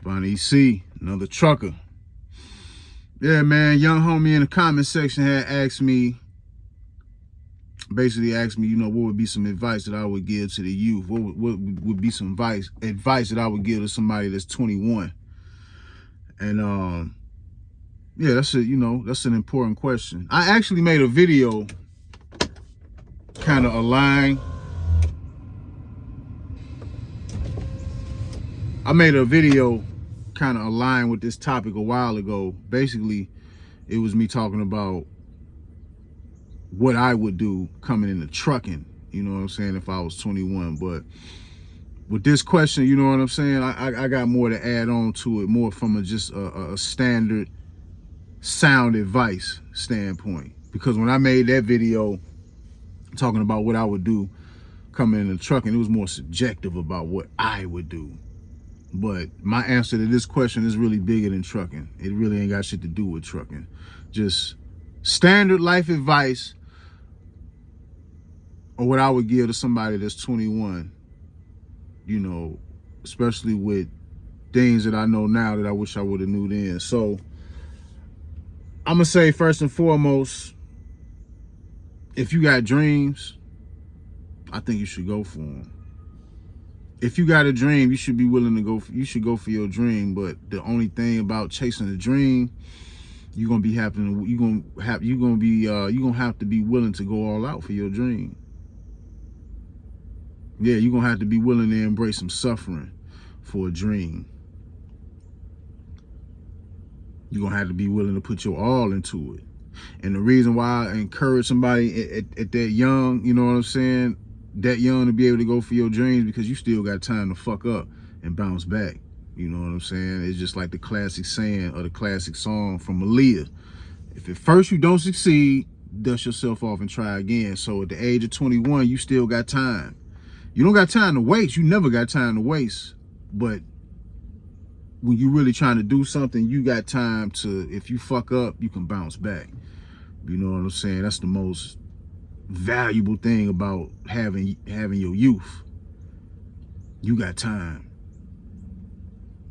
Bonnie C, another trucker. Yeah, man, young homie in the comment section had asked me, basically asked me, what would be some advice that I would give to the youth? What would be some advice that I would give to somebody that's 21? And yeah, that's an important question. I actually made a video kind of aligned. I made a video kind of aligned with this topic a while ago. Basically, it was me talking about what I would do coming into trucking, you know what I'm saying, if I was 21. But with this question, you know what I'm saying, I got more to add on to it, more from just a standard sound advice standpoint. Because when I made that video talking about what I would do coming into trucking, it was more subjective about what I would do. But my answer to this question is really bigger than trucking. It really ain't got shit to do with trucking. Just standard life advice, or what I would give to somebody that's 21, especially with things that I know now that I wish I would have knew then. So I'm gonna say, first and foremost, if you got dreams, I think you should go for them. If you got a dream, you should be willing to go. You should go for your dream. But the only thing about chasing a dream, you're gonna have to be willing to go all out for your dream. Yeah, you're gonna have to be willing to embrace some suffering for a dream. You're gonna have to be willing to put your all into it. And the reason why I encourage somebody at that young, you know what I'm saying, that young, to be able to go for your dreams, because you still got time to fuck up and bounce back. You know what I'm saying? It's just like the classic saying or the classic song from Aaliyah. If at first you don't succeed, dust yourself off and try again. So at the age of 21, you still got time. You don't got time to waste. You never got time to waste. But when you're really trying to do something, you got time to, if you fuck up, you can bounce back. You know what I'm saying? That's the most valuable thing about having your youth. You got time,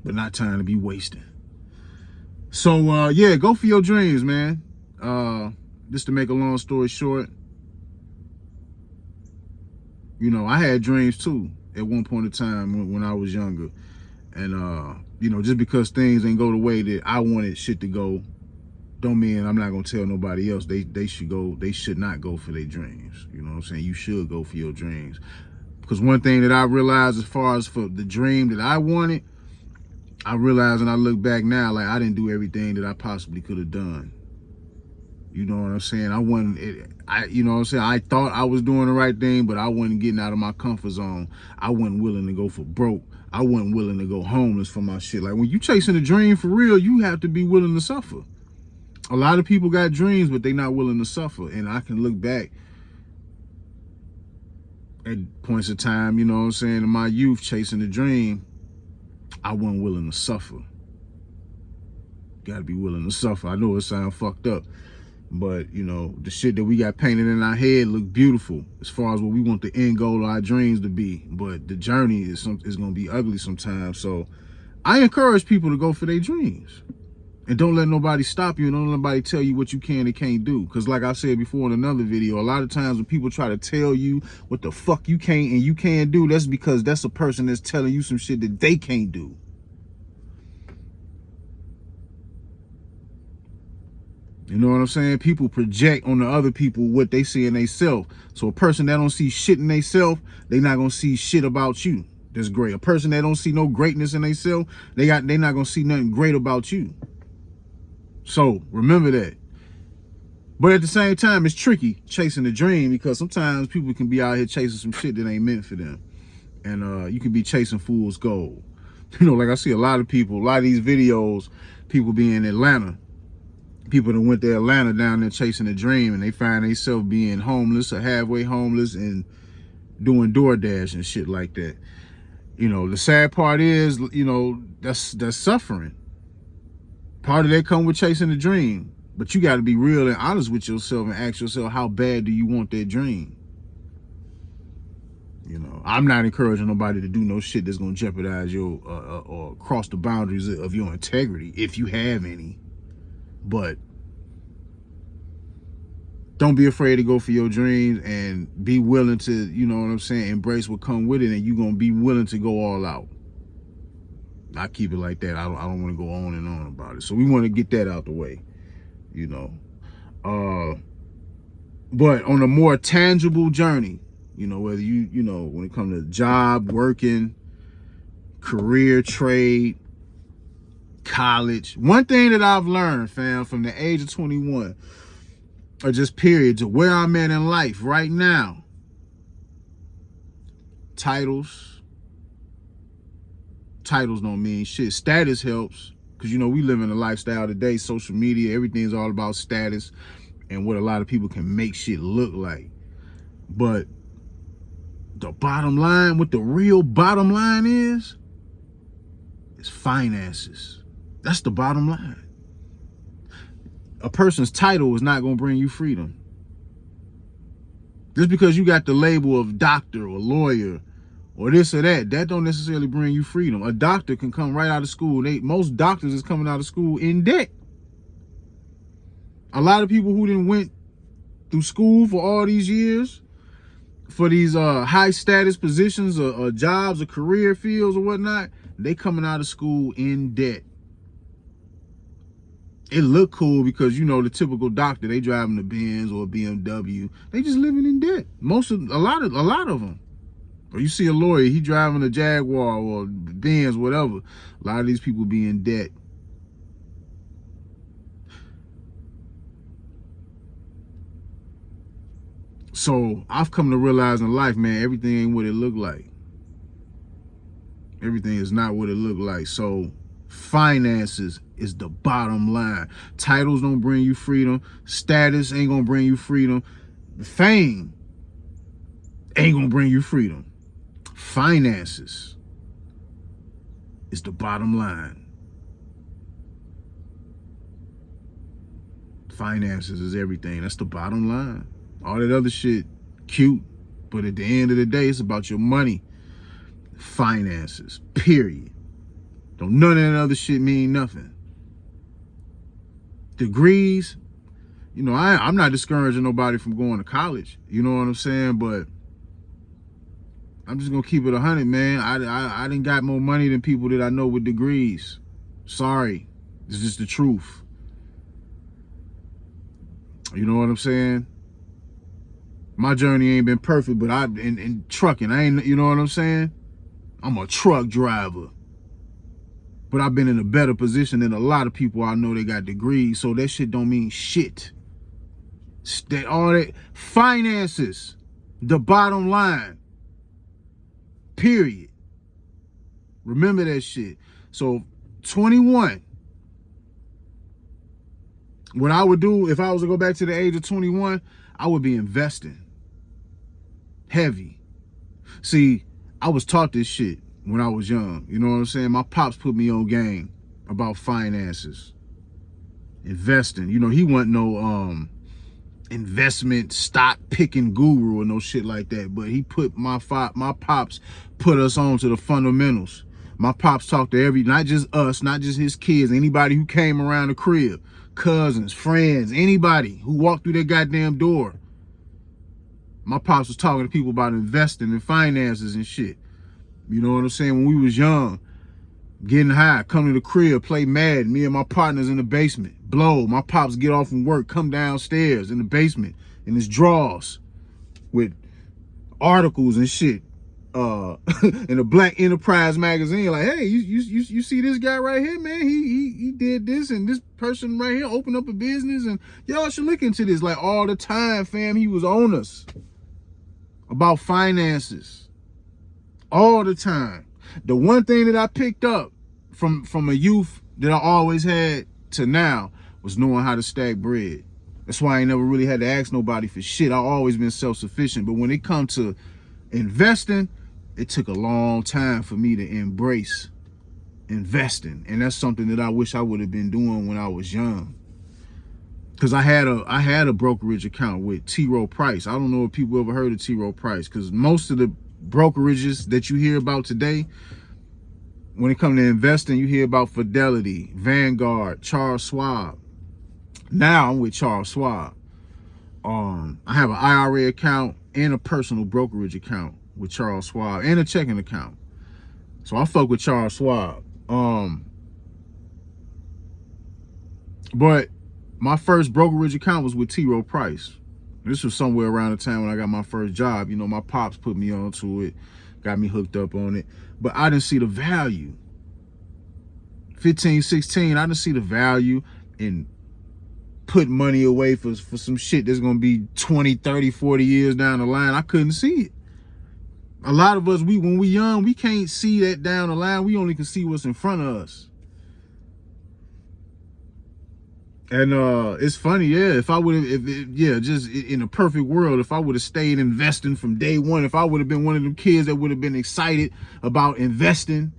but not time to be wasting. So yeah, go for your dreams, man. Just to make a long story short, I had dreams too at one point in time when I was younger. And just because things ain't go the way that I wanted shit to go, don't mean I'm not gonna tell nobody else they should not go for their dreams. You know what I'm saying? You should go for your dreams. Because one thing that I realized, as far as for the dream that I wanted, I realized, and I look back now, like, I didn't do everything that I possibly could have done. You know what I'm saying? You know what I'm saying? I thought I was doing the right thing, but I wasn't getting out of my comfort zone. I wasn't willing to go for broke. I wasn't willing to go homeless for my shit. Like, when you chasing a dream for real, you have to be willing to suffer. A lot of people got dreams, but they're not willing to suffer. And I can look back at points of time, you know what I'm saying, in my youth, chasing a dream, I wasn't willing to suffer. Gotta be willing to suffer. I know it sounds fucked up, but the shit that we got painted in our head look beautiful as far as what we want the end goal of our dreams to be. But the journey is gonna be ugly sometimes. So I encourage people to go for their dreams. And don't let nobody stop you, and don't let nobody tell you what you can and can't do. Because like I said before in another video, a lot of times when people try to tell you what the fuck you can't and you can't do, that's because that's a person that's telling you some shit that they can't do. You know what I'm saying? People project on the other people what they see in themselves. So a person that don't see shit in themselves, they not gonna see shit about you that's great. A person that don't see no greatness in themselves, they not gonna see nothing great about you. So remember that. But at the same time, it's tricky chasing the dream, because sometimes people can be out here chasing some shit that ain't meant for them. And you can be chasing fool's gold. Like I see a lot of people, a lot of these videos, people be in Atlanta. People that went to Atlanta down there chasing a dream, and they find themselves being homeless or halfway homeless and doing DoorDash and shit like that. The sad part is, that's suffering. Part of that come with chasing the dream. But you got to be real and honest with yourself and ask yourself, how bad do you want that dream? You know, I'm not encouraging nobody to do no shit that's gonna jeopardize your or cross the boundaries of your integrity, if you have any. But don't be afraid to go for your dreams and be willing to, you know what I'm saying, embrace what come with it, and you're gonna be willing to go all out. I keep it like that. I don't want to go on and on about it. So we want to get that out the way, you know. But on a more tangible journey, you know, whether you know, when it comes to job, working, career, trade, college. One thing that I've learned, fam, from the age of 21, or just period, to where I'm at in life right now, titles don't mean shit. Status helps, because, you know, we live in a lifestyle today, social media, everything's all about status and what a lot of people can make shit look like. But the bottom line, what the real bottom line is finances. That's the bottom line. A person's title is not going to bring you freedom. Just because you got the label of doctor or lawyer or this or that don't necessarily bring you freedom. A doctor can come right out of school. Most doctors is coming out of school in debt. A lot of people who didn't went through school for all these years for these high status positions or jobs or career fields or whatnot, they coming out of school in debt. It look cool because, you know, the typical doctor, they driving a Benz or a BMW. They just living in debt. A lot of them. Or you see a lawyer, he driving a Jaguar or Benz, whatever. A lot of these people be in debt. So I've come to realize in life, man, everything ain't what it look like. Everything is not what it look like. So finances is the bottom line. Titles don't bring you freedom. Status ain't gonna bring you freedom. Fame ain't gonna bring you freedom. Finances is the bottom line. Finances is everything. That's the bottom line. All that other shit, cute, but at the end of the day, it's about your money. Finances, period. Don't none of that other shit mean nothing. Degrees, you know, I'm not discouraging nobody from going to college. You know what I'm saying? But I'm just gonna keep it 100, man. I done got more money than people that I know with degrees. Sorry, it's just the truth. You know what I'm saying? My journey ain't been perfect, but in trucking, I ain't, you know what I'm saying? I'm a truck driver. But I've been in a better position than a lot of people I know that got degrees, so that shit don't mean shit. All that finances, the bottom line. Period. Remember that shit. So 21. What I would do if I was to go back to the age of 21, I would be investing. Heavy. See, I was taught this shit when I was young. You know what I'm saying? My pops put me on game about finances. Investing. You know, he wasn't no investment stock picking guru or no shit like that. But he put my pops put us on to the fundamentals. My pops talked to not just us, not just his kids, anybody who came around the crib, cousins, friends, anybody who walked through that goddamn door. My pops was talking to people about investing in finances and shit. You know what I'm saying? When we was young, getting high, come to the crib, play Madden, me and my partners in the basement, blow. My pops get off from work, come downstairs in the basement in his drawers with articles and shit in a Black Enterprise magazine. Like, hey, you see this guy right here, man? He did this, and this person right here opened up a business, and y'all should look into this. Like, all the time, fam, he was on us about finances all the time. The one thing that I picked up from a youth that I always had to now was knowing how to stack bread. That's why I ain't never really had to ask nobody for shit. I always been self-sufficient. But when it comes to investing, it took a long time for me to embrace investing. And that's something that I wish I would have been doing when I was young. Because I had a brokerage account with T. Rowe Price. I don't know if people ever heard of T. Rowe Price, because most of the brokerages that you hear about today, when it comes to investing, you hear about Fidelity, Vanguard, Charles Schwab. Now I'm with Charles Schwab. I have an IRA account and a personal brokerage account with Charles Schwab and a checking account. So I fuck with Charles Schwab. But my first brokerage account was with T. Rowe Price. This was somewhere around the time when I got my first job. You know, my pops put me onto it, got me hooked up on it. But I didn't see the value. 15, 16, I didn't see the value in putting money away for some shit that's going to be 20, 30, 40 years down the line. I couldn't see it. A lot of us, when we young, we can't see that down the line. We only can see what's in front of us. And it's funny, yeah. If I would have, just in a perfect world, if I would have stayed investing from day one, if I would have been one of them kids that would have been excited about investing,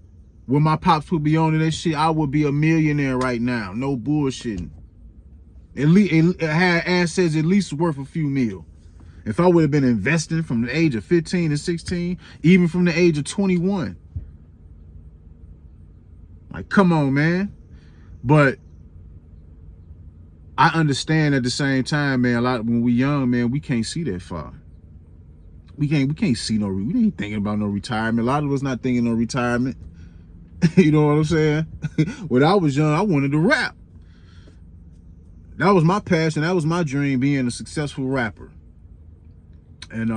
when my pops would be on to that shit, I would be a millionaire right now. No bullshitting. At least it had assets at least worth a few mil. If I would have been investing from the age of 15 to 16, even from the age of 21, like, come on, man. But I understand at the same time, man, when we young, man, we can't see that far. We can't see we ain't thinking about no retirement. A lot of us not thinking no retirement. You know what I'm saying? When I was young, I wanted to rap. That was my passion. That was my dream, being a successful rapper. And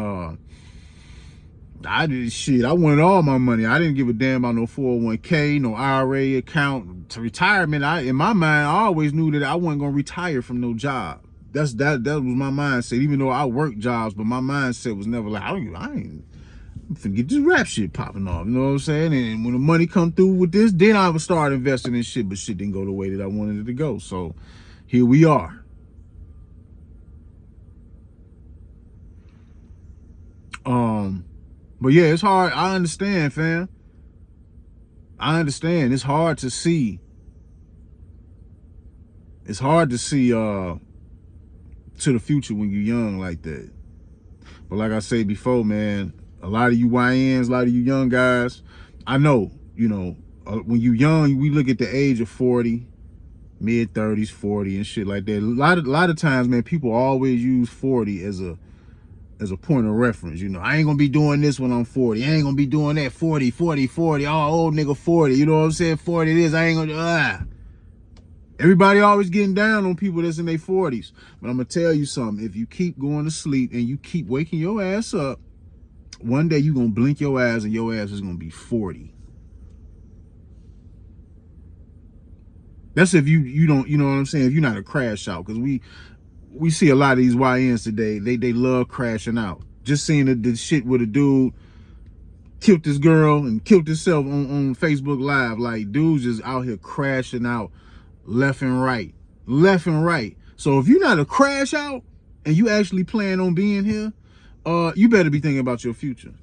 I did shit. I wanted all my money. I didn't give a damn about no 401k, no IRA account. To retirement, in my mind, I always knew that I wasn't gonna retire from no job. That was my mindset. Even though I worked jobs, but my mindset was never like, I ain't finna get this rap shit popping off. You know what I'm saying? And when the money come through with this, then I would start investing in shit. But shit didn't go the way that I wanted it to go. So here we are. But yeah, it's hard. I understand, fam. I understand. It's hard to see. It's hard to see to the future when you're young like that. But like I said before, man, a lot of you YNs, a lot of you young guys, I know, you know, when you young, we look at the age of 40, mid 30s, 40 and shit like that. A lot of times, man, people always use 40 as a point of reference. You know, I ain't gonna be doing this when I'm 40. I ain't gonna be doing that 40. Oh, old nigga 40. You know what I'm saying? 40 this. I ain't gonna Everybody always getting down on people that's in their 40s. But I'm gonna tell you something. If you keep going to sleep and you keep waking your ass up, one day you gonna blink your ass and your ass is gonna be 40. That's if you don't, you know what I'm saying? If you're not a crash out, because we see a lot of these YNs today. They love crashing out. Just seeing the shit with a dude killed this girl and killed himself on Facebook Live. Like, dudes just out here crashing out left and right. So if you're not a crash out and you actually plan on being here, you better be thinking about your future.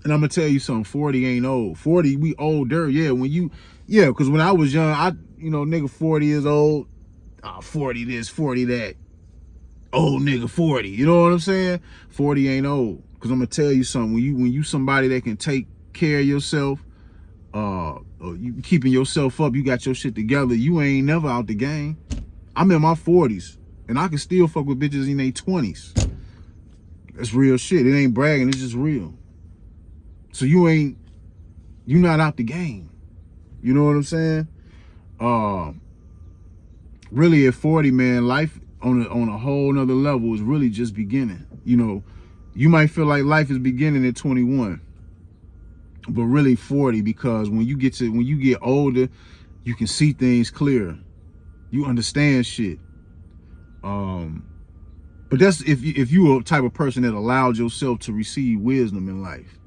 And I'm gonna tell you something, 40 ain't old. 40, we older. Yeah, because when I was young, nigga 40 years old, 40 this, 40 that. Old nigga 40. You know what I'm saying? 40 ain't old. Because I'm gonna tell you something. When you somebody that can take care of yourself, or you keeping yourself up, you got your shit together, you ain't never out the game. I'm in my 40s and I can still fuck with bitches in their 20s. That's real shit. It ain't bragging, it's just real. So you not out the game. You know what I'm saying? Really at 40, man, life on a whole nother level is really just beginning. You know, you might feel like life is beginning at 21, but really 40, because when you get older, you can see things clearer. You understand shit. But that's if you're a type of person that allowed yourself to receive wisdom in life.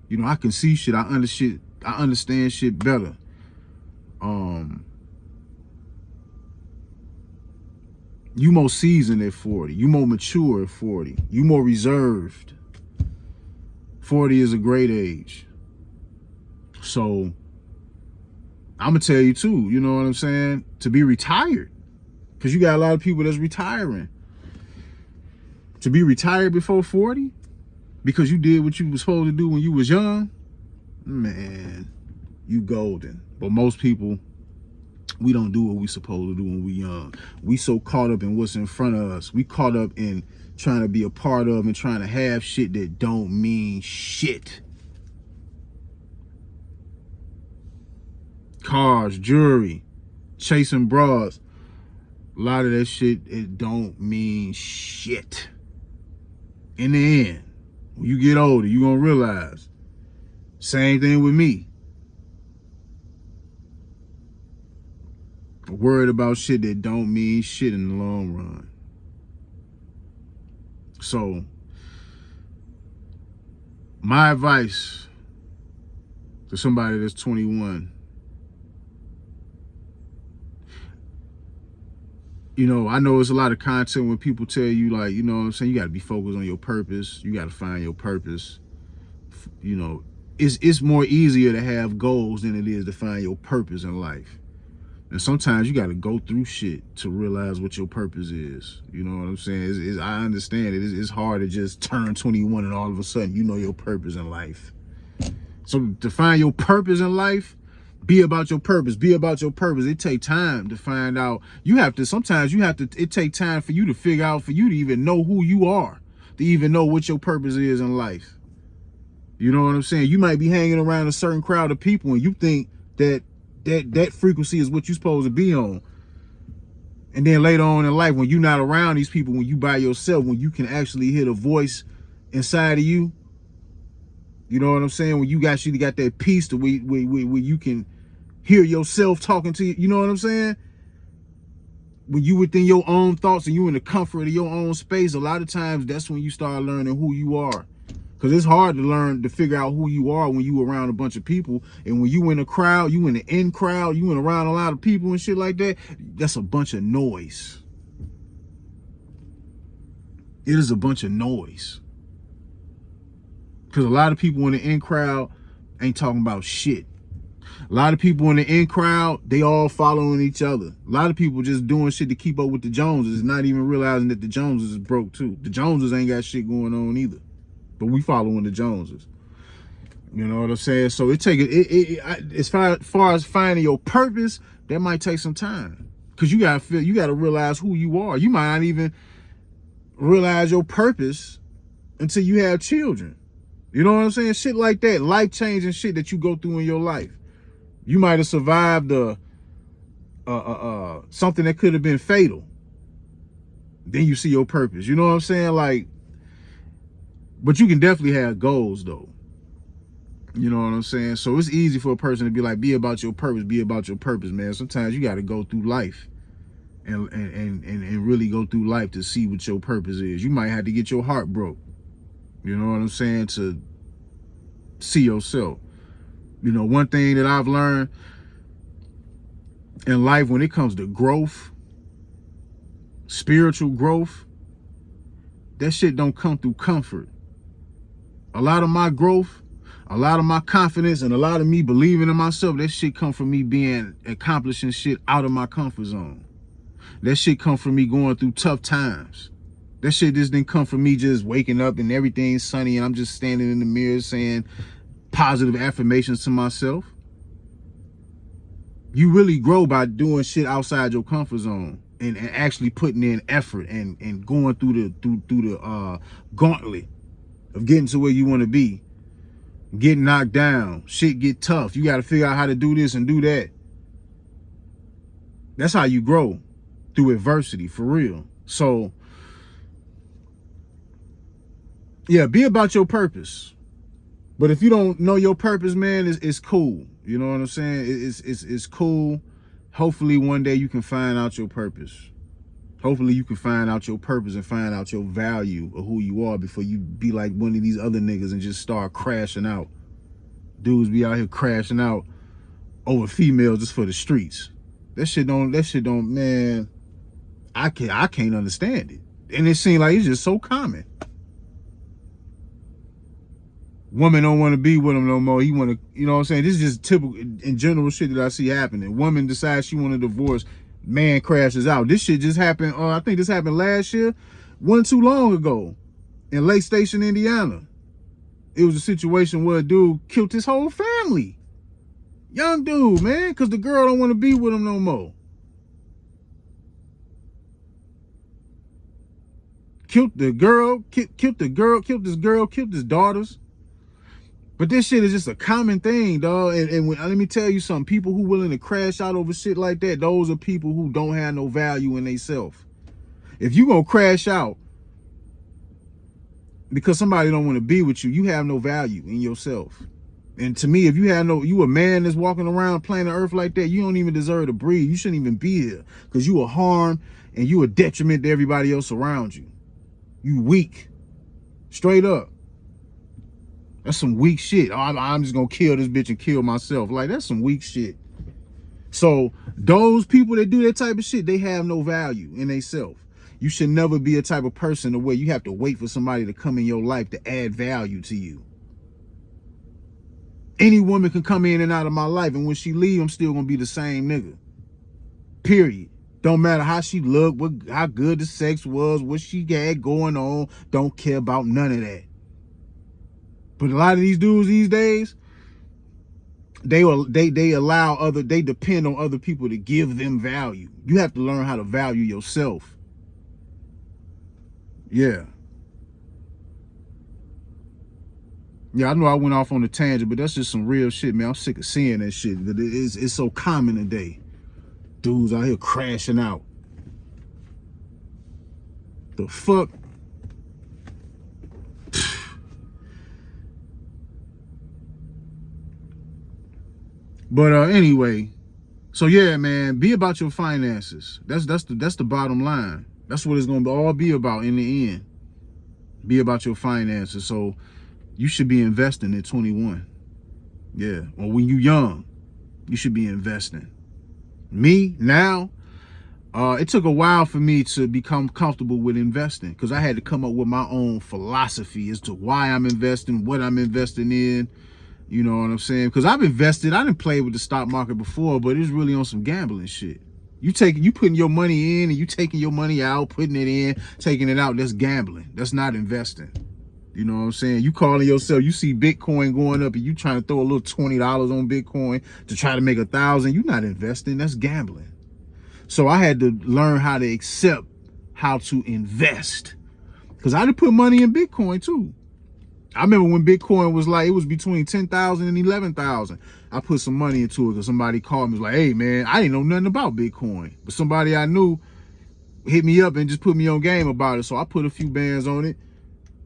You know, I can see shit. I understand shit better. You more seasoned at 40. You more mature at 40. You more reserved. 40 is a great age. So I'm gonna tell you too, you know what I'm saying, to be retired. Because you got a lot of people that's retiring. To be retired before 40 because you did what you were supposed to do when you was young, man, you golden. But most people, we don't do what we supposed to do when we young. We so caught up in what's in front of us. We caught up in trying to be a part of and trying to have shit that don't mean shit. Cars, jewelry, chasing bras. A lot of that shit, it don't mean shit. In the end, when you get older, you're going to realize. Same thing with me. Worried about shit that don't mean shit in the long run. So, my advice to somebody that's 21, you know, I know it's a lot of content when people tell you, like, you know what I'm saying, you got to be focused on your purpose. You got to find your purpose. You know, it's more easier to have goals than it is to find your purpose in life. And sometimes you got to go through shit to realize what your purpose is. You know what I'm saying? I understand it. It's hard to just turn 21 and all of a sudden you know your purpose in life. So to find your purpose in life, be about your purpose. Be about your purpose. It takes time to find out. It takes time for you to figure out, for you to even know who you are, to even know what your purpose is in life. You know what I'm saying? You might be hanging around a certain crowd of people and you think that frequency is what you're supposed to be on. And then later on in life, when you're not around these people, when you by yourself, when you can actually hear the voice inside of you, you know what I'm saying? When you actually got that peace to where you can hear yourself talking to you, you know what I'm saying? When you within your own thoughts and you in the comfort of your own space, a lot of times that's when you start learning who you are. Because it's hard to figure out who you are when you around a bunch of people. And when you in a crowd, you in the in crowd, you in around a lot of people and shit like that, that's a bunch of noise. It is a bunch of noise. Because a lot of people in the in crowd ain't talking about shit. A lot of people in the in crowd, they all following each other. A lot of people just doing shit to keep up with the Joneses, not even realizing that the Joneses is broke too. The Joneses ain't got shit going on either. But we following the Joneses. You know what I'm saying? So as far as finding your purpose, that might take some time. Because you gotta realize who you are. You might not even realize your purpose until you have children. You know what I'm saying? Shit like that. Life-changing shit that you go through in your life. You might have survived something that could have been fatal. Then you see your purpose. You know what I'm saying? Like, but you can definitely have goals though. You know what I'm saying? So it's easy for a person to be like, be about your purpose, man. Sometimes you got to go through life and really go through life to see what your purpose is. You might have to get your heart broke. You know what I'm saying? To see yourself. You know, one thing that I've learned in life when it comes to growth, spiritual growth, that shit don't come through comfort. A lot of my growth, a lot of my confidence, and a lot of me believing in myself, that shit come from me accomplishing shit out of my comfort zone. That shit come from me going through tough times. That shit just didn't come from me just waking up and everything's sunny and I'm just standing in the mirror saying positive affirmations to myself. You really grow by doing shit outside your comfort zone and actually putting in effort and going through the gauntlet of getting to where you want to be. Getting knocked down, shit get tough. You got to figure out how to do this and do that. That's how you grow, through adversity, for real. So, yeah, be about your purpose. But if you don't know your purpose, man, it's cool. You know what I'm saying? It's cool. Hopefully one day you can find out your purpose. Hopefully you can find out your purpose and find out your value of who you are before you be like one of these other niggas and just start crashing out. Dudes be out here crashing out over females just for the streets. That shit don't, man, I can't understand it. And it seems like it's just so common. Women don't want to be with him no more. He want to, you know what I'm saying? This is just typical, in general shit that I see happening. Woman decides she want a divorce. Man crashes out. This shit just happened. I think this happened last year Wasn't too long ago in Lake Station, Indiana. It was a situation where a dude killed his whole family. Young dude, man, because the girl don't want to be with him no more. Killed the girl, killed this girl, killed his daughters. But this shit is just a common thing, dog. And let me tell you something. People who willing to crash out over shit like that, those are people who don't have no value in themselves. If you gonna crash out because somebody don't want to be with you, you have no value in yourself. And to me, if you a man that's walking around planet Earth like that, you don't even deserve to breathe. You shouldn't even be here because you a harm and you a detriment to everybody else around you. You weak, straight up. That's some weak shit. I'm just gonna kill this bitch and kill myself. Like, that's some weak shit. So those people that do that type of shit, they have no value in themselves. You should never be a type of person to where you have to wait for somebody to come in your life to add value to you. Any woman can come in and out of my life, and when she leave, I'm still gonna be the same nigga. Period. Don't matter how she looked, how good the sex was, what she had going on. Don't care about none of that. But a lot of these dudes these days, they depend on other people to give them value. You have to learn how to value yourself. Yeah. Yeah, I know I went off on a tangent, but that's just some real shit, man. I'm sick of seeing that shit. It's so common today. Dudes out here crashing out. The fuck? But anyway, so yeah, man, be about your finances. That's the bottom line. That's what it's gonna all be about in the end. Be about your finances. So you should be investing at 21. Yeah, or when you young, you should be investing. Me now, it took a while for me to become comfortable with investing because I had to come up with my own philosophy as to why I'm investing, what I'm investing in. You know what I'm saying? Because I've invested, I didn't play with the stock market before, but it's really on some gambling shit. You putting your money in and you taking your money out, putting it in, taking it out, that's gambling. That's not investing. You know what I'm saying? You calling yourself, you see Bitcoin going up and you trying to throw a little $20 on Bitcoin to try to make 1,000. You're not investing, that's gambling. So I had to learn how to accept how to invest. Because I did put money in Bitcoin too. I remember when Bitcoin was like, it was between 10,000 and 11,000. I put some money into it because somebody called me, was like, hey man, I didn't know nothing about Bitcoin. But somebody I knew hit me up and just put me on game about it. So I put a few bands on it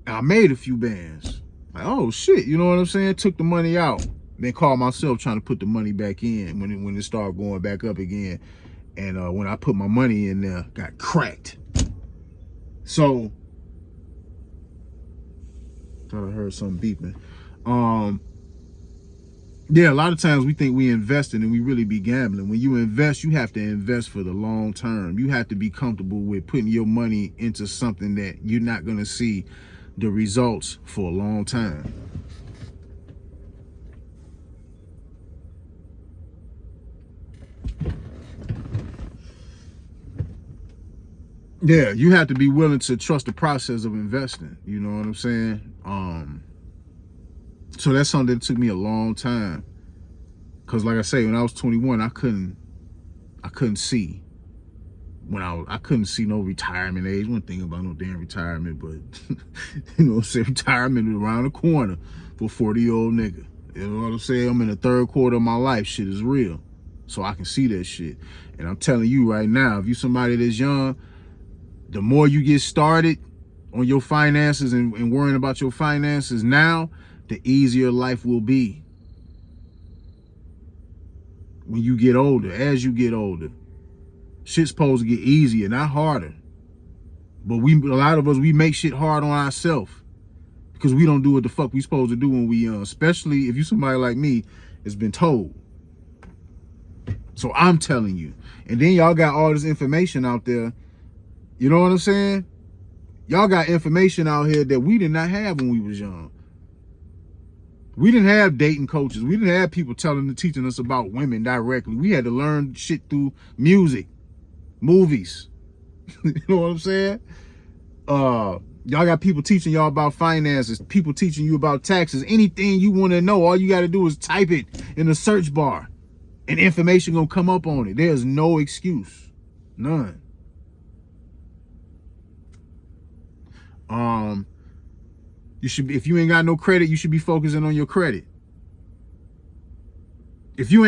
and I made a few bands. Like, oh shit, you know what I'm saying? Took the money out. Then called myself trying to put the money back in when it started going back up again. And when I put my money in there, got cracked. So, thought I heard something beeping. Yeah, a lot of times we think we investing and we really be gambling. When you invest, you have to invest for the long term. You have to be comfortable with putting your money into something that you're not going to see the results for a long time. Yeah, you have to be willing to trust the process of investing. You know what I'm saying? So that's something that took me a long time. Cause like I say, when I was 21, I couldn't see. I couldn't see no retirement age. One thing about no damn retirement, but you know what I'm saying? Retirement is around the corner for a 40-year-old nigga. You know what I'm saying? I'm in the third quarter of my life. Shit is real. So I can see that shit. And I'm telling you right now, if you somebody that's young, the more you get started on your finances and worrying about your finances now, the easier life will be when you get older, as you get older. Shit's supposed to get easier, not harder. But a lot of us, we make shit hard on ourselves because we don't do what the fuck we supposed to do when we young, especially if you somebody like me that's been told. So I'm telling you. And then y'all got all this information out there. You know what I'm saying? Y'all got information out here that we did not have when we was young. We didn't have dating coaches. We didn't have people teaching us about women directly. We had to learn shit through music, movies. You know what I'm saying? Y'all got people teaching y'all about finances, people teaching you about taxes. Anything you want to know, all you got to do is type it in the search bar and information gonna come up on it. There's no excuse. None. You should be, if you ain't got no credit, you should be focusing on your credit. If you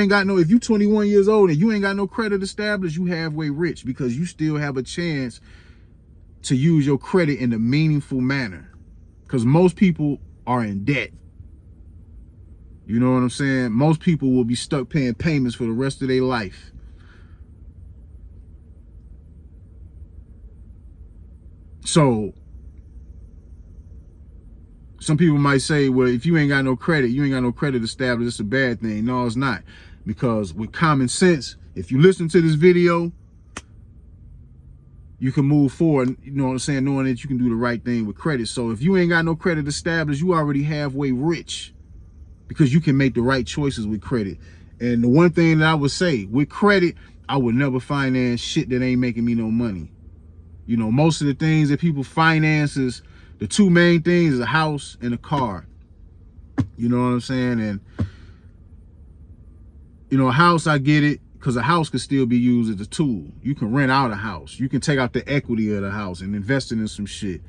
21 years old and you ain't got no credit established, you halfway rich, because you still have a chance to use your credit in a meaningful manner. Because most people are in debt. You know what I'm saying? Most people will be stuck paying payments for the rest of their life. So some people might say, well, if you ain't got no credit, you ain't got no credit established, it's a bad thing. No, it's not. Because with common sense, if you listen to this video, you can move forward, you know what I'm saying, knowing that you can do the right thing with credit. So if you ain't got no credit established, you already halfway rich, because you can make the right choices with credit. And the one thing that I would say, with credit, I would never finance shit that ain't making me no money. You know, most of the things that people finance is, the two main things is a house and a car. You know what I'm saying? And, you know, a house, I get it, because a house can still be used as a tool. You can rent out a house. You can take out the equity of the house and invest it in some shit.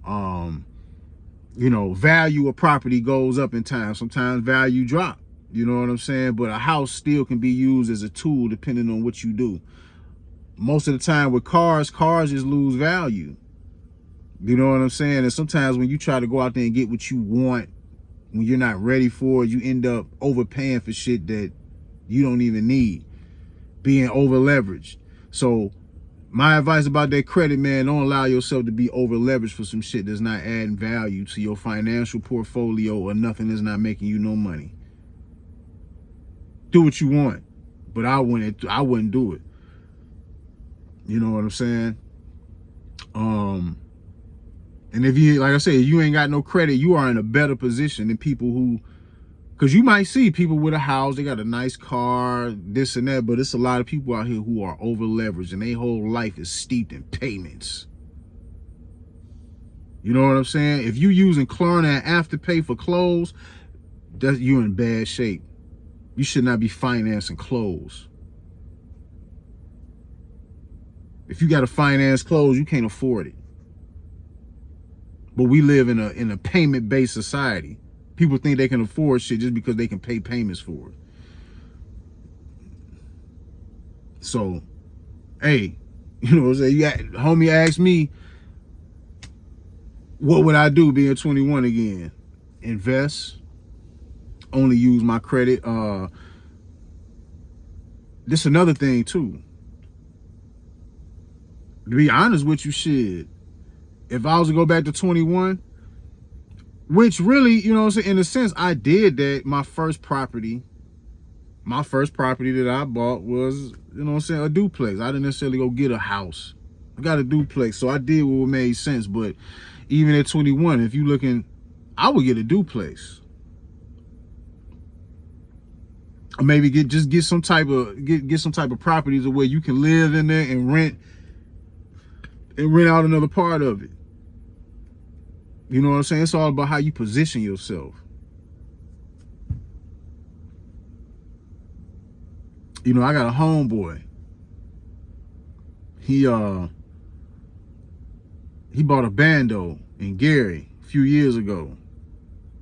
You know, value of property goes up in time. Sometimes value drop. You know what I'm saying? But a house still can be used as a tool depending on what you do. Most of the time with cars just lose value. You know what I'm saying? And sometimes when you try to go out there and get what you want, when you're not ready for it, you end up overpaying for shit that you don't even need, being over leveraged. So my advice about that credit, man, don't allow yourself to be over leveraged for some shit that's not adding value to your financial portfolio, or nothing that's not making you no money. Do what you want, but I wouldn't do it. You know what I'm saying? And if you, like I said, you ain't got no credit, you are in a better position than people who, because you might see people with a house, they got a nice car, this and that, but it's a lot of people out here who are over leveraged and their whole life is steeped in payments. You know what I'm saying? If you using Klarna and Afterpay for clothes, you're in bad shape. You should not be financing clothes. If you got to finance clothes, you can't afford it. But we live in a payment-based society. People think they can afford shit just because they can pay payments for it. So, hey, you know what I'm saying? Homie asked me, what would I do being 21 again? Invest. Only use my credit. This another thing too. To be honest with you, shit, if I was to go back to 21, which really, you know what I'm saying, in a sense, I did that. My first property that I bought was, you know what I'm saying, a duplex. I didn't necessarily go get a house. I got a duplex, so I did what made sense. But even at 21, if you looking, I would get a duplex. Or maybe get some type of properties where you can live in there and rent out another part of it. You know what I'm saying? It's all about how you position yourself. You know, I got a homeboy. He bought a bando in Gary a few years ago.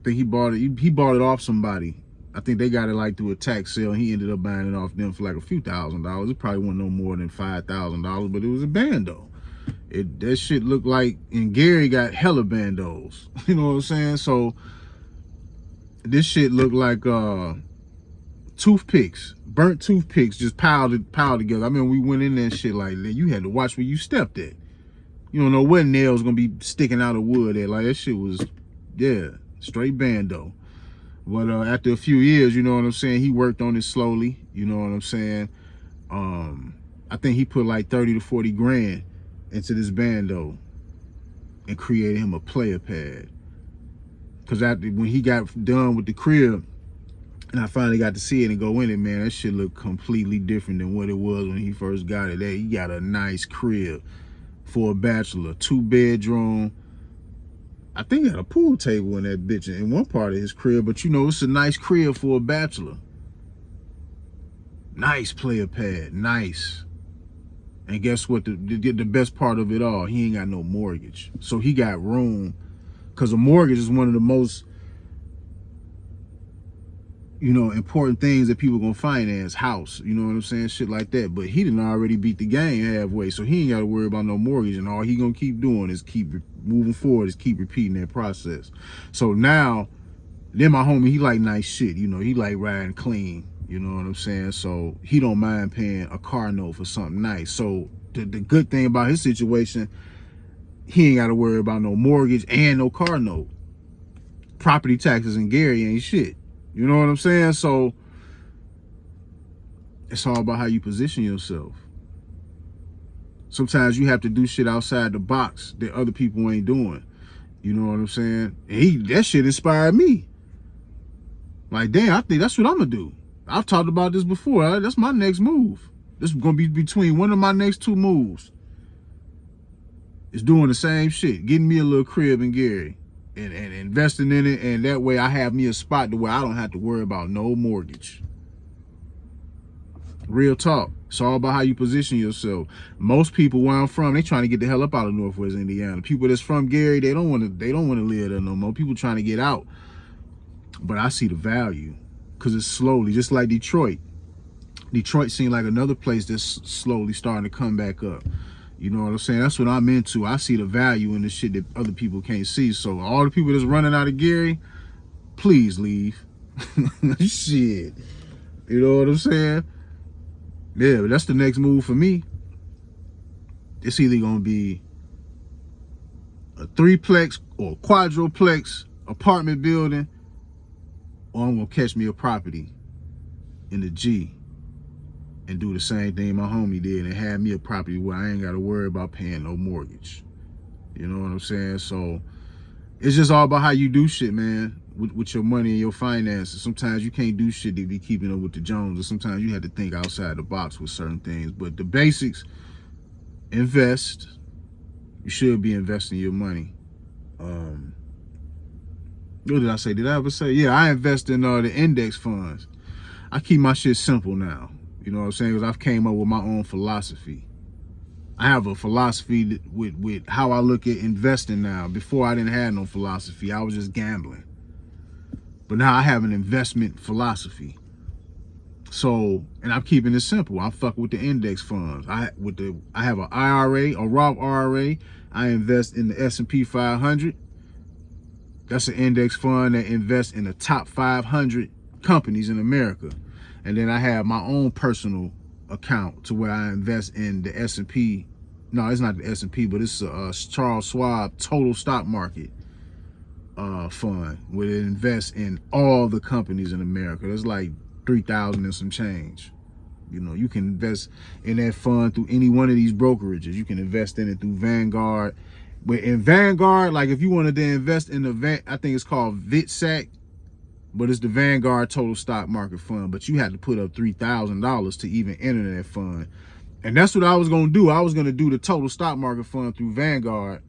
I think he bought it off somebody. I think they got it like through a tax sale, and he ended up buying it off them for like a few $1,000s. It probably wasn't no more than $5,000, but it was a bando. That shit looked like, and Gary got hella bandos. You know what I'm saying? So this shit looked like toothpicks, burnt toothpicks, just piled together. I mean, we went in there and shit like that. You had to watch where you stepped at. You don't know what nails gonna be sticking out of wood at. Like, that shit was, yeah, straight bando. But after a few years, you know what I'm saying, he worked on it slowly. You know what I'm saying? I think he put like 30 to 40 grand into this bando and created him a player pad. Because when he got done with the crib, and I finally got to see it and go in it, man, that shit looked completely different than what it was when he first got it. He got a nice crib, for a bachelor, 2-bedroom. I think he had a pool table in that bitch in one part of his crib, but you know, it's a nice crib for a bachelor. Nice player pad, nice. And guess what? The best part of it all, he ain't got no mortgage. So he got room, because a mortgage is one of the most, you know, important things that people gonna finance. House, you know what I'm saying? Shit like that. But he didn't already beat the game halfway, so he ain't gotta worry about no mortgage, and all he gonna keep doing is keep moving forward, is keep repeating that process. So now, then my homie, he like nice shit, you know, he like riding clean, you know what I'm saying? So he don't mind paying a car note for something nice. So the good thing about his situation, he ain't gotta worry about no mortgage and no car note. Property taxes in Gary ain't shit. You know what I'm saying? So it's all about how you position yourself. Sometimes you have to do shit outside the box that other people ain't doing. You know what I'm saying? And that shit inspired me. Like, damn, I think that's what I'm gonna do. I've talked about this before. That's my next move. This is gonna be between one of my next 2 moves. It's doing the same shit. Getting me a little crib in Gary. And investing in it, and that way I have me a spot to where I don't have to worry about no mortgage. Real talk. It's all about how you position yourself. Most people where I'm from, they trying to get the hell up out of Northwest Indiana. People that's from Gary, they don't want to live there no more. People trying to get out. But I see the value, because it's slowly, just like Detroit. Detroit seemed like another place that's slowly starting to come back up. You know what I'm saying? That's what I'm into. I see the value in the shit that other people can't see. So all the people that's running out of Gary, please leave. Shit. You know what I'm saying? Yeah, but that's the next move for me. It's either going to be a 3-plex or a quadruplex apartment building, or I'm going to catch me a property in the G and do the same thing my homie did and have me a property where I ain't got to worry about paying no mortgage. You know what I'm saying? So it's just all about how you do shit, man, with your money and your finances. Sometimes you can't do shit to be keeping up with the Joneses. Sometimes you have to think outside the box with certain things. But the basics, invest. You should be investing your money. What did I say? Did I ever say? Yeah, I invest in the index funds. I keep my shit simple now. You know what I'm saying? Because I've came up with my own philosophy. I have a philosophy with how I look at investing now. Before, I didn't have no philosophy. I was just gambling. But now I have an investment philosophy. So, and I'm keeping it simple. I'm fucking with the index funds. I have an IRA, a Roth IRA. I invest in the S&P 500. That's an index fund that invests in the top 500 companies in America. And then I have my own personal account to where I invest in the S&P. No, it's not the S&P, but it's a Charles Schwab total stock market fund, where it invests in all the companies in America. There's like 3,000 and some change. You know, you can invest in that fund through any one of these brokerages. You can invest in it through Vanguard. But in Vanguard, like if you wanted to invest in the I think it's called VITSAC, but it's the Vanguard Total Stock Market Fund. But you had to put up $3,000 to even enter that fund. And that's what I was going to do. I was going to do the Total Stock Market Fund through Vanguard.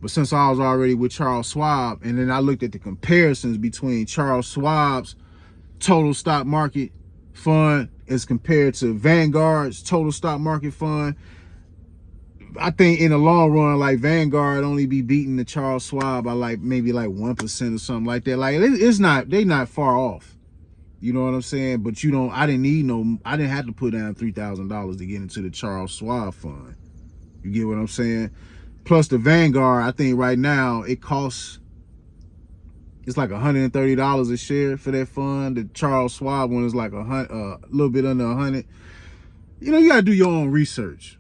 But since I was already with Charles Schwab, and then I looked at the comparisons between Charles Schwab's Total Stock Market Fund as compared to Vanguard's Total Stock Market Fund, I think in the long run, like Vanguard only be beating the Charles Schwab by like maybe like 1% or something like that. Like it's not, they not far off. You know what I'm saying? But I didn't have to put down $3,000 to get into the Charles Schwab fund. You get what I'm saying? Plus the Vanguard, I think right now it costs, it's like $130 a share for that fund. The Charles Schwab one is like a little bit under 100. You know, you gotta do your own research.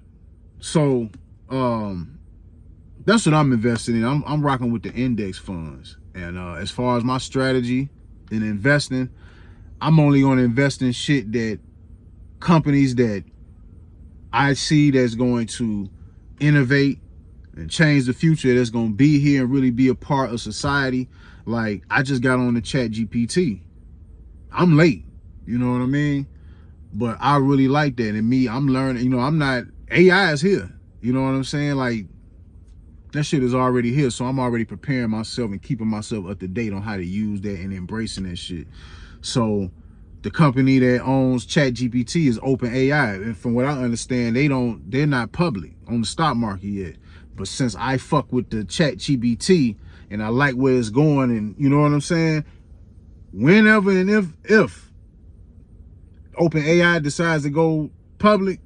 So that's what I'm investing in. I'm rocking with the index funds. And as far as my strategy in investing, I'm only going to invest in shit that companies that I see that's going to innovate and change the future, that's going to be here and really be a part of society. Like, I just got on the ChatGPT. I'm late, you know what I mean? But I really like that. And me, I'm learning, you know, AI is here. You know what I'm saying? Like, that shit is already here, so I'm already preparing myself and keeping myself up to date on how to use that and embracing that shit. So the company that owns ChatGPT is OpenAI, and from what I understand, they're not public on the stock market yet. But since I fuck with the ChatGPT and I like where it's going, and you know what I'm saying, whenever and if OpenAI decides to go public,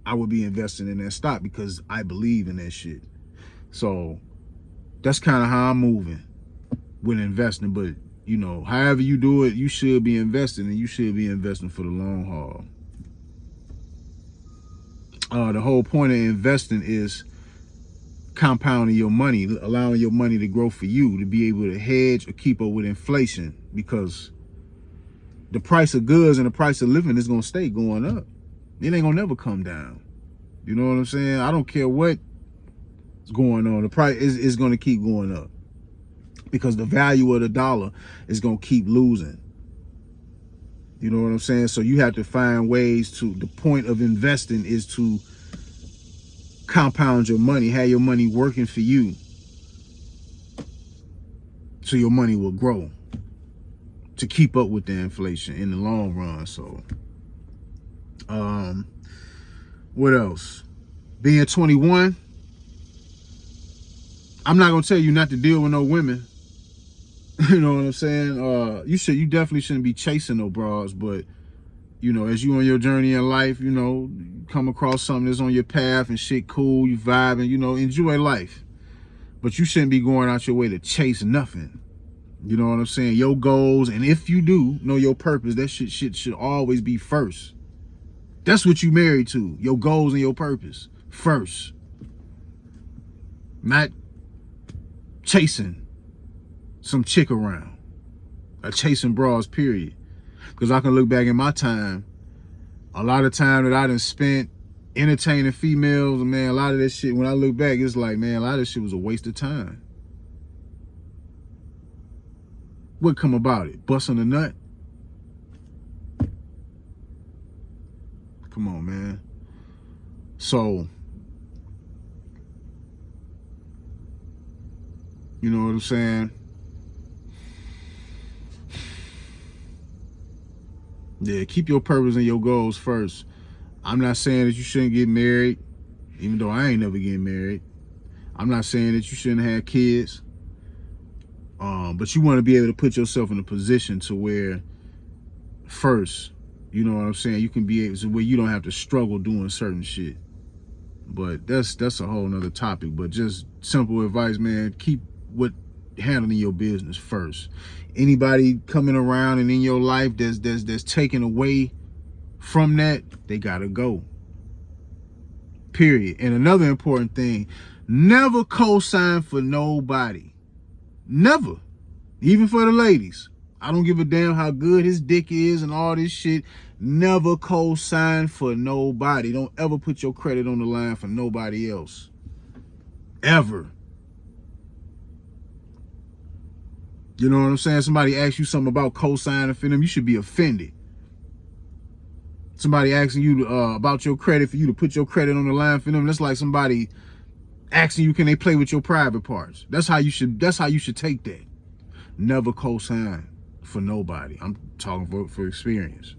I would be investing in that stock because I believe in that shit. So that's kind of how I'm moving with investing. But you know, however you do it, you should be investing, and you should be investing for the long haul. The whole point of investing is compounding your money, allowing your money to grow for you, to be able to hedge or keep up with inflation, because the price of goods and the price of living is going to stay going up. It ain't going to never come down. You know what I'm saying? I don't care what's going on. The price is going to keep going up because the value of the dollar is going to keep losing. You know what I'm saying? So you have to find ways to, the point of investing is to compound your money, have your money working for you, so your money will grow to keep up with the inflation in the long run. So, what else? Being 21, I'm not gonna tell you not to deal with no women. You know what I'm saying? You definitely shouldn't be chasing no bras, but you know, as you on your journey in life, you know, come across something that's on your path and shit cool, you vibing, you know, enjoy life. But you shouldn't be going out your way to chase nothing. You know what I'm saying? Your goals, and if you do know your purpose, that shit should always be first. That's what you married to, your goals and your purpose first. Not chasing some chick around, or chasing bras, period. Because I can look back in my time, a lot of time that I done spent entertaining females, and man, a lot of that shit, when I look back, it's like, man, a lot of this shit was a waste of time. What come about it? Busting a nut? Come on, man. So, you know what I'm saying? Yeah, keep your purpose and your goals first. I'm not saying that you shouldn't get married, even though I ain't never getting married. I'm not saying that you shouldn't have kids. But you want to be able to put yourself in a position to where first, you know what I'm saying, you can be able to where you don't have to struggle doing certain shit. But that's a whole nother topic. But just simple advice, man, keep handling your business first. Anybody coming around and in your life that's taken away from that, they gotta go. Period. And another important thing, never co-sign for nobody. Never. Even for the ladies. I don't give a damn how good his dick is and all this shit. Never co-sign for nobody. Don't ever put your credit on the line for nobody else. Ever. You know what I'm saying? Somebody asks you something about co-signing for them, you should be offended. Somebody asking you about your credit, for you to put your credit on the line for them, that's like somebody asking you, can they play with your private parts? That's how you should take that. Never co-sign for nobody. I'm talking for experience.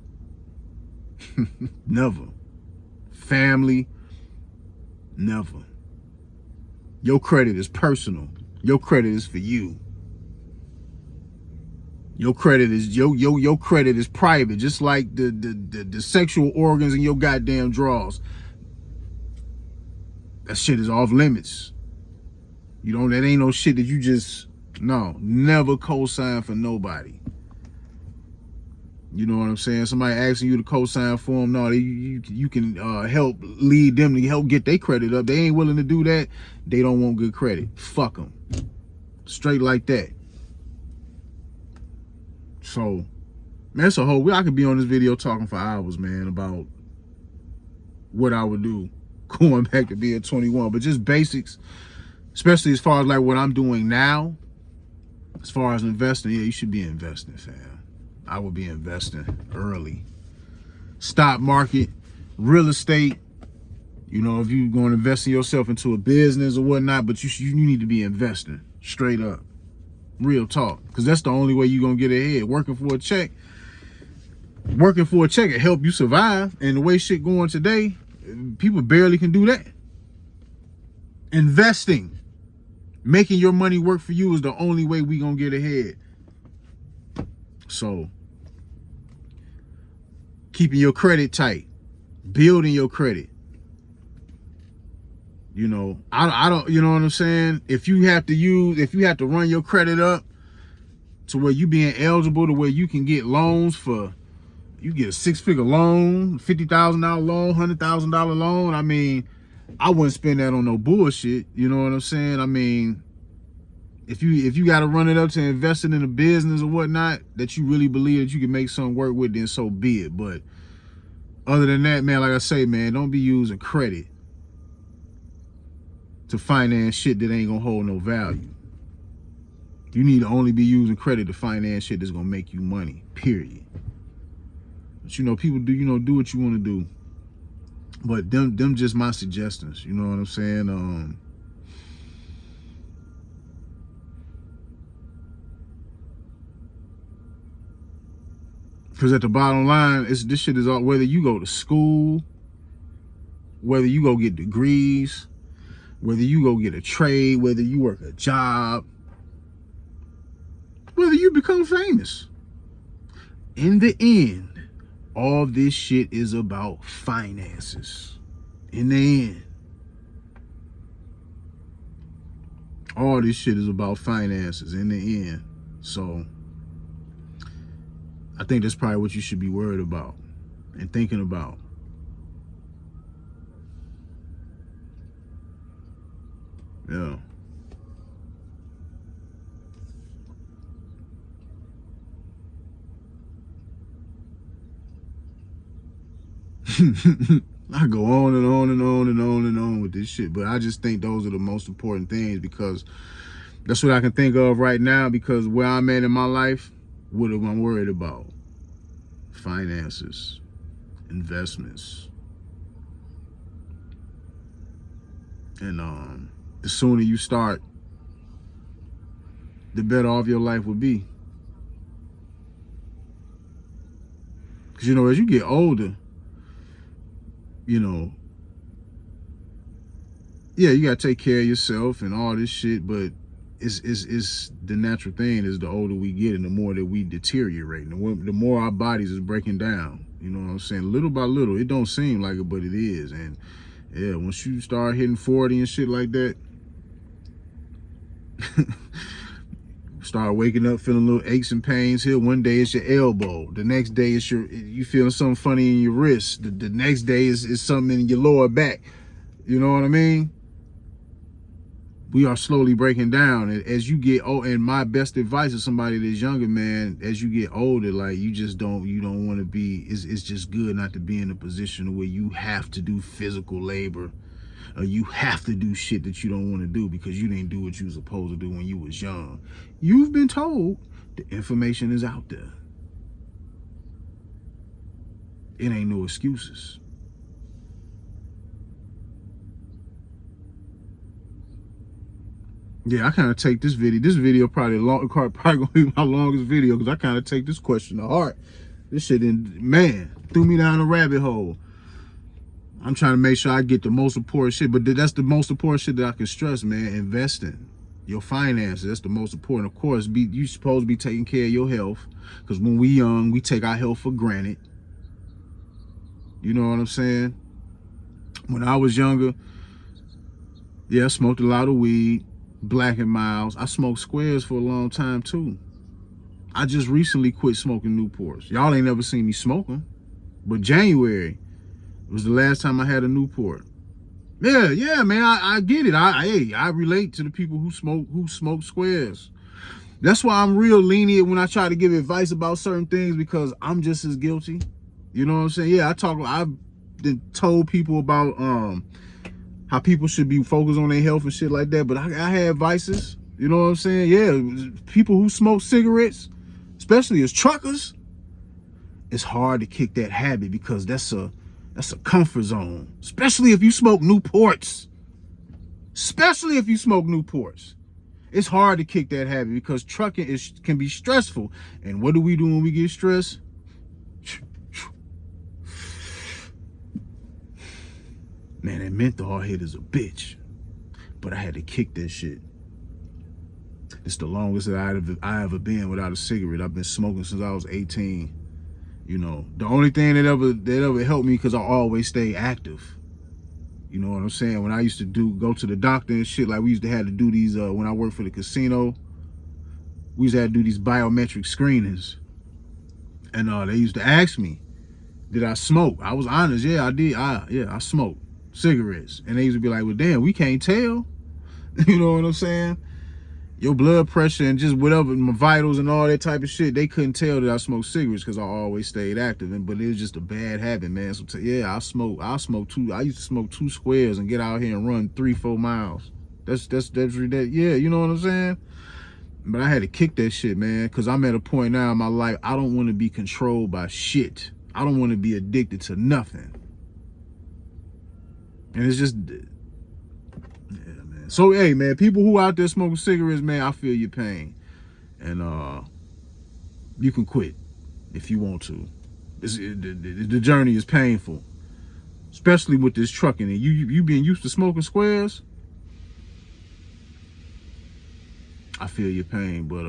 Never. Family, never. Your credit is personal. Your credit is for you. Your credit is your credit is private, just like the sexual organs in your goddamn drawers. That shit is off limits. You know, that ain't no shit that you just, no, never co-sign for nobody. You know what I'm saying? Somebody asking you to co-sign for them, no, you can help lead them to help get their credit up. They ain't willing to do that. They don't want good credit. Fuck them. Straight like that. So, man, it's a whole, I could be on this video talking for hours, man, about what I would do going back to being 21. But just basics, especially as far as like what I'm doing now, as far as investing, yeah, you should be investing, fam. I would be investing early. Stock market, real estate, You know, if you're going to invest in yourself into a business or whatnot, but you need to be investing straight up. Real talk. Because that's the only way you're going to get ahead. Working for a check will help you survive. And the way shit going today, people barely can do that. Investing, making your money work for you is the only way we going to get ahead. So, keeping your credit tight, building your credit. You know, I don't, you know what I'm saying? If you have to run your credit up to where you being eligible to where you can get loans you get a 6-figure loan, $50,000 loan, $100,000 loan. I mean, I wouldn't spend that on no bullshit. You know what I'm saying? I mean, if you got to run it up to invest it in a business or whatnot that you really believe that you can make something work with, then so be it. But other than that, man, like I say, man, don't be using credit to finance shit that ain't gonna hold no value. You need to only be using credit to finance shit that's gonna make you money, period. But you know, people do what you want to do. But them just my suggestions, you know what I'm saying? Because at the bottom line, this shit is all, whether you go to school, whether you go get degrees, whether you go get a trade, whether you work a job, whether you become famous. In the end, all this shit is about finances. In the end. All this shit is about finances in the end. So, I think that's probably what you should be worried about and thinking about. Yeah. I go on and on and on and on and on with this shit, but I just think those are the most important things because that's what I can think of right now, because where I'm at in my life, what am I worried about? Finances, investments. And the sooner you start, the better off your life will be. Because, you know, as you get older, you know, yeah, you got to take care of yourself and all this shit, but it's the natural thing is the older we get and the more that we deteriorate, and the more our bodies is breaking down. You know what I'm saying? Little by little. It don't seem like it, but it is. And yeah, once you start hitting 40 and shit like that, start waking up feeling little aches and pains here. One day it's your elbow. The next day it's you feeling something funny in your wrist. The next day is something in your lower back. You know what I mean? We are slowly breaking down. And as you get old, and my best advice to somebody that's younger, man, as you get older, like you don't want to be, it's just good not to be in a position where you have to do physical labor or you have to do shit that you don't want to do because you didn't do what you were supposed to do when you was young. You've been told the information is out there. It ain't no excuses. Yeah, I kind of take this video probably gonna be my longest video because I kind of take this question to heart. This shit, man, threw me down a rabbit hole. I'm trying to make sure I get the most important shit, but that's the most important shit that I can stress, man. Investing, your finances, that's the most important. Of course, you supposed to be taking care of your health, because when we young, we take our health for granted. You know what I'm saying? When I was younger, yeah, I smoked a lot of weed. Black and Miles. I smoked squares for a long time too. I just recently quit smoking Newports. Y'all ain't never seen me smoke them, but January was the last time I had a Newport. Yeah, man, I get it. I relate to the people who smoke squares. That's why I'm real lenient when I try to give advice about certain things, because I'm just as guilty. You know what I'm saying? Yeah, I've been told people about how people should be focused on their health and shit like that, but I have vices. You know what I'm saying? Yeah, people who smoke cigarettes, especially as truckers, it's hard to kick that habit because that's a That's a comfort zone, especially if you smoke Newports. Especially if you smoke Newports. It's hard to kick that habit because trucking can be stressful. And what do we do when we get stressed? Man, that menthol hit is a bitch. But I had to kick that shit. It's the longest that I ever been without a cigarette. I've been smoking since I was 18. You know, the only thing that ever helped me because I always stay active. You know what I'm saying? When I used to go to the doctor and shit, like we used to have to do these, when I worked for the casino, we used to have to do these biometric screenings. And they used to ask me, did I smoke? I was honest, yeah, I did. I smoked cigarettes. And they used to be like, well, damn, we can't tell. You know what I'm saying? Your blood pressure and just whatever, my vitals and all that type of shit, they couldn't tell that I smoked cigarettes because I always stayed active. But it was just a bad habit, man. So yeah, I smoke two. I used to smoke 2 squares and get out here and run 3-4 miles. That's yeah, you know what I'm saying? But I had to kick that shit, man, because I'm at a point now in my life, I don't want to be controlled by shit. I don't want to be addicted to nothing. And it's just, yeah, man. So, hey, man, people who out there smoking cigarettes, man, I feel your pain. And you can quit if you want to. The journey is painful, especially with this trucking. And you being used to smoking squares, I feel your pain, but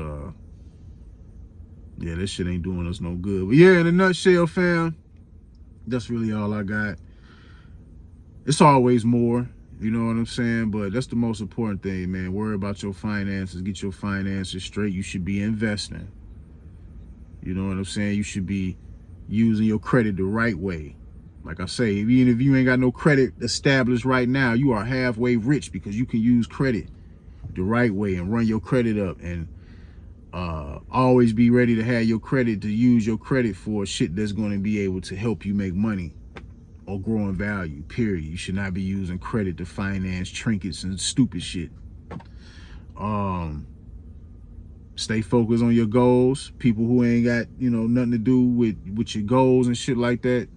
yeah, this shit ain't doing us no good. But yeah, in a nutshell, fam, that's really all I got. It's always more, you know what I'm saying? But that's the most important thing, man. Worry about your finances, get your finances straight. You should be investing. You know what I'm saying? You should be using your credit the right way. Like I say, even if you ain't got no credit established right now, you are halfway rich because you can use credit the right way and run your credit up, and always be ready to have your credit, to use your credit for shit that's going to be able to help you make money or grow in value, period. You should not be using credit to finance trinkets and stupid shit. Stay focused on your goals. People who ain't got, you know, nothing to do with your goals and shit like that.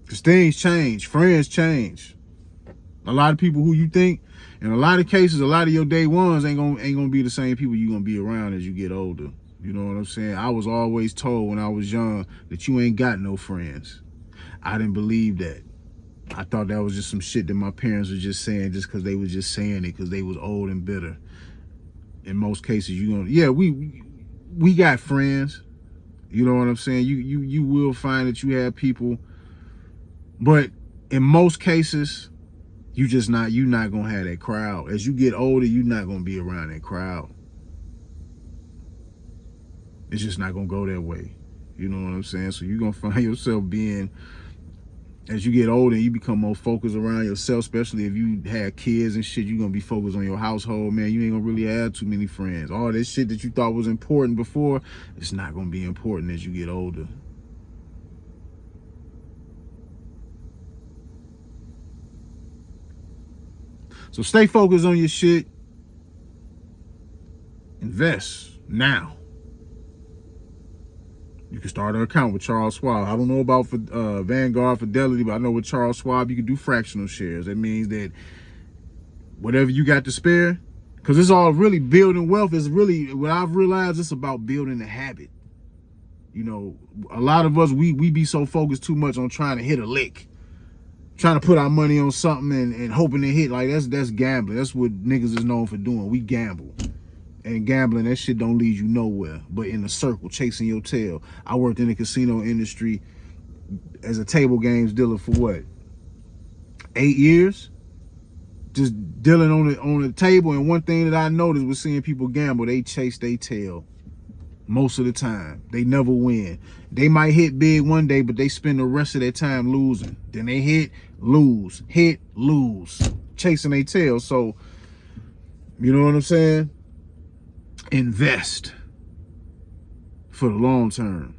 Because things change, friends change. A lot of people who you think, in a lot of cases, a lot of your day ones ain't gonna be the same people you gonna be around as you get older. You know what I'm saying? I was always told when I was young that you ain't got no friends. I didn't believe that. I thought that was just some shit that my parents were just saying just because they was just saying it because they was old and bitter. In most cases, we got friends. You know what I'm saying? You will find that you have people, but in most cases, you're not gonna have that crowd. As you get older, you're not gonna be around that crowd. It's just not gonna go that way. You know what I'm saying? So you're gonna find yourself being, as you get older and you become more focused around yourself, especially if you have kids and shit, you're gonna be focused on your household, man. You ain't gonna really have too many friends. All this shit that you thought was important before, it's not gonna be important as you get older. So stay focused on your shit. Invest now. You can start an account with Charles Schwab. I don't know about Vanguard, Fidelity, but I know with Charles Schwab, you can do fractional shares. That means that whatever you got to spare, because it's all really building wealth. Is really, what I've realized, it's about building a habit. You know, a lot of us, we be so focused too much on trying to hit a lick, trying to put our money on something and hoping to hit. Like that's gambling. That's what niggas is known for doing. We gamble. And gambling, that shit don't lead you nowhere but in a circle, chasing your tail. I worked in the casino industry as a table games dealer for what, 8 years? Just dealing on the table. And one thing that I noticed was seeing people gamble, they chase their tail most of the time. They never win. They might hit big one day, but they spend the rest of their time losing. Then they hit, lose, chasing their tail. So, you know what I'm saying? Invest for the long term.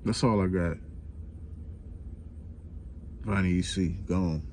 That's all I got. Vonnie EC, gone.